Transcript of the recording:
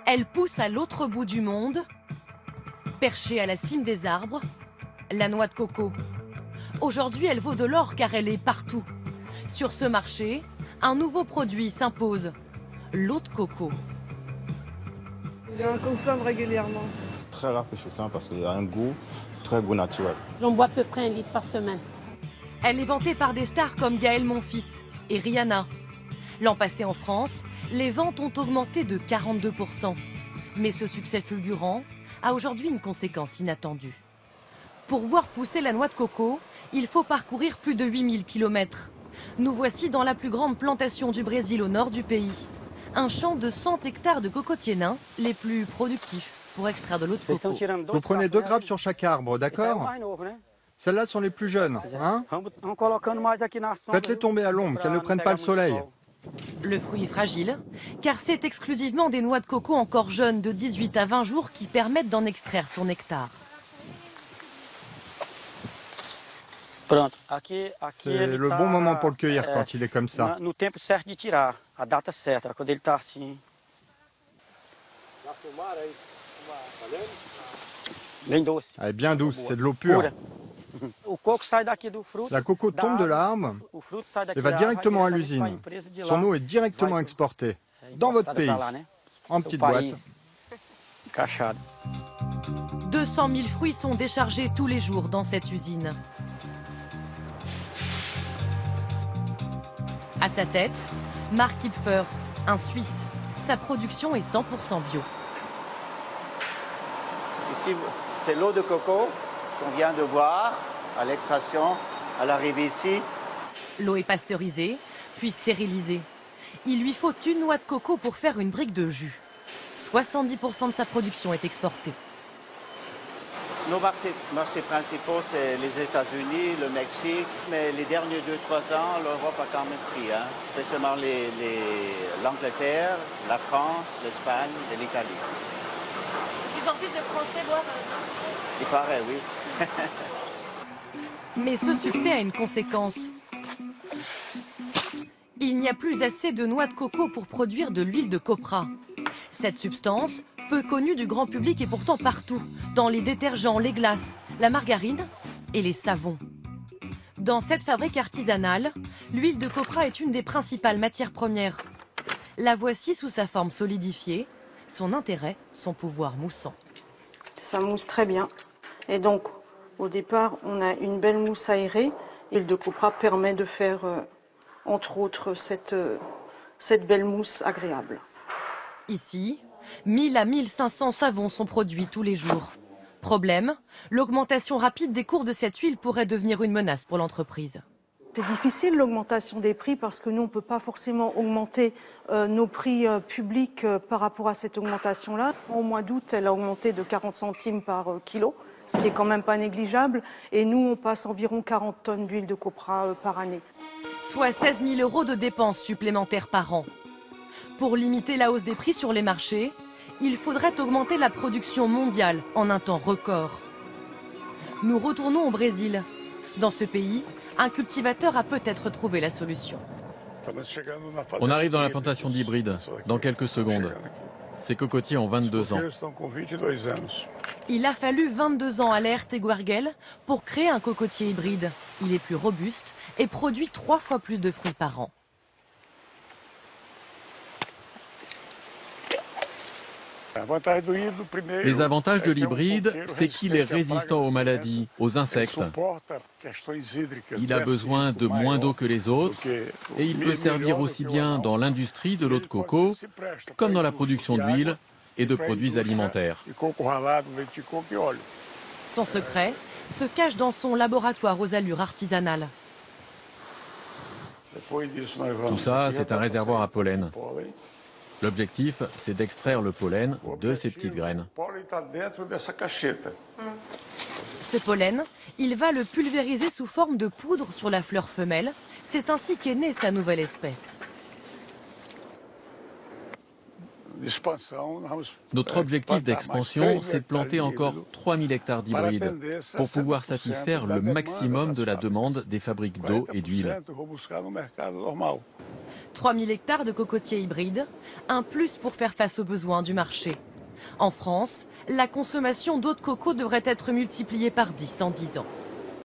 Elle pousse à l'autre bout du monde, perchée à la cime des arbres, la noix de coco. Aujourd'hui, elle vaut de l'or car elle est partout. Sur ce marché, un nouveau produit s'impose, l'eau de coco. J'en consomme régulièrement. C'est très rafraîchissant parce qu'il a un goût, très goût naturel. J'en bois à peu près 1 litre par semaine. Elle est vantée par des stars comme Gaël Monfils et Rihanna. L'an passé en France, les ventes ont augmenté de 42%. Mais ce succès fulgurant a aujourd'hui une conséquence inattendue. Pour voir pousser la noix de coco, il faut parcourir plus de 8000 km. Nous voici dans la plus grande plantation du Brésil au nord du pays. Un champ de 100 hectares de cocotiers nains, les plus productifs pour extraire de l'eau de coco. Vous prenez 2 grappes sur chaque arbre, d'accord? Celles-là sont les plus jeunes, hein? Faites-les tomber à l'ombre, qu'elles ne prennent pas le soleil. Le fruit est fragile, car c'est exclusivement des noix de coco encore jeunes de 18 à 20 jours qui permettent d'en extraire son nectar. C'est le bon moment pour le cueillir quand il est comme ça. Elle est bien douce, c'est de l'eau pure. La coco tombe de l'arbre et va directement à l'usine. Son eau est directement exportée dans votre pays, en petite boîte. 200 000 fruits sont déchargés tous les jours dans cette usine. À sa tête, Mark Kipfer, un Suisse. Sa production est 100% bio. Ici, c'est l'eau de coco qu'on vient de voir à l'extraction, à l'arrivée ici. L'eau est pasteurisée, puis stérilisée. Il lui faut une noix de coco pour faire une brique de jus. 70% de sa production est exportée. Nos marchés principaux, c'est les États-Unis, le Mexique, mais les derniers 2-3 ans, l'Europe a quand même pris, hein. Spécialement l'Angleterre, la France, l'Espagne et l'Italie. Plus en plus de Français boivent. Il paraît, oui. Mais ce succès a une conséquence. Il n'y a plus assez de noix de coco pour produire de l'huile de copra. Cette substance, peu connue du grand public, est pourtant partout, dans les détergents, les glaces, la margarine et les savons. Dans cette fabrique artisanale, l'huile de copra est une des principales matières premières. La voici sous sa forme solidifiée, son intérêt, son pouvoir moussant. Ça mousse très bien. Et donc, au départ, on a une belle mousse aérée. L'huile de copra permet de faire, entre autres, cette belle mousse agréable. Ici, 1000 à 1500 savons sont produits tous les jours. Problème, l'augmentation rapide des cours de cette huile pourrait devenir une menace pour l'entreprise. C'est difficile l'augmentation des prix parce que nous, on ne peut pas forcément augmenter nos prix publics par rapport à cette augmentation-là. Au mois d'août, elle a augmenté de 40 centimes par kilo, ce qui est quand même pas négligeable. Et nous, on passe environ 40 tonnes d'huile de copra par année. Soit 16 000 € de dépenses supplémentaires par an. Pour limiter la hausse des prix sur les marchés, il faudrait augmenter la production mondiale en un temps record. Nous retournons au Brésil. Dans ce pays, un cultivateur a peut-être trouvé la solution. On arrive dans la plantation d'hybride dans quelques secondes. Ces cocotiers ont 22 ans. Il a fallu 22 ans à l'Aerte Guarguel pour créer un cocotier hybride. Il est plus robuste et produit 3 fois plus de fruits par an. Les avantages de l'hybride, c'est qu'il est résistant aux maladies, aux insectes. Il a besoin de moins d'eau que les autres et il peut servir aussi bien dans l'industrie de l'eau de coco comme dans la production d'huile et de produits alimentaires. Son secret se cache dans son laboratoire aux allures artisanales. Tout ça, c'est un réservoir à pollen. L'objectif, c'est d'extraire le pollen de ces petites graines. Ce pollen, il va le pulvériser sous forme de poudre sur la fleur femelle. C'est ainsi qu'est née sa nouvelle espèce. Notre objectif d'expansion, c'est de planter encore 3000 hectares d'hybrides pour pouvoir satisfaire le maximum de la demande des fabriques d'eau et d'huile. 3000 hectares de cocotiers hybrides, un plus pour faire face aux besoins du marché. En France, la consommation d'eau de coco devrait être multipliée par 10 en 10 ans.